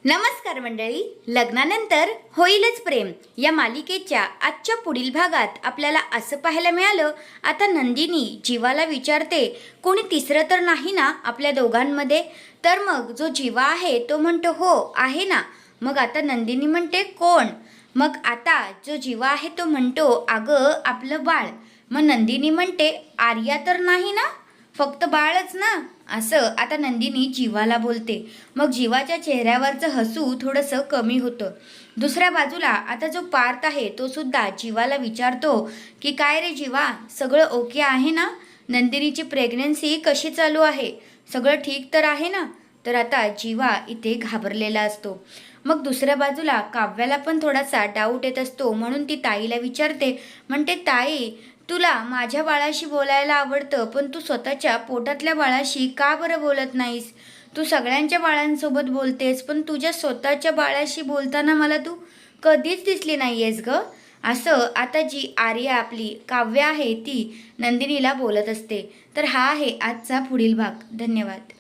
नमस्कार मंडळी. लग्नानंतर होईलच प्रेम या मालिकेच्या आजच्या पुढील भागात आपल्याला असं पाहायला मिळालं, आता नंदिनी जीवाला विचारते, कोणी तिसरं तर नाही ना आपल्या दोघांमध्ये? तर मग जो जीवा आहे तो म्हणतो हो आहे ना. मग आता नंदिनी म्हणते कोण? मग आता जो जीवा आहे तो म्हणतो अगं आपलं बाळ. मग नंदिनी म्हणते आर्या तर नाही ना, फक्त बाळच ना. असं आता नंदिनी जीवाला बोलते. मग जीवाच्या चेहऱ्यावरचं हसू थोडंसं कमी होतं. दुसऱ्या बाजूला आता जो पार्थ आहे तो सुद्धा जीवाला विचारतो की काय रे जीवा, सगळं ओके आहे ना? नंदिनीची प्रेग्नन्सी कशी चालू आहे? सगळं ठीक तर आहे ना? तर आता जीवा इथे घाबरलेला असतो. मग दुसऱ्या बाजूला काव्याला पण थोडासा डाऊट येत असतो, म्हणून ती ताईला विचारते. म्हणते ताई, तुला माझ्या बाळाशी बोलायला आवडतं, पण तू स्वतःच्या पोटातल्या बाळाशी का बरं बोलत नाहीस? तू सगळ्यांच्या बाळांसोबत बोलतेस, पण तुझ्या स्वतःच्या बाळाशी बोलताना मला तू कधीच दिसली नाही आहेस ग. असं आता जी आर्या आपली काव्य आहे ती नंदिनीला बोलत असते. तर हा आहे आजचा पुढील भाग. धन्यवाद.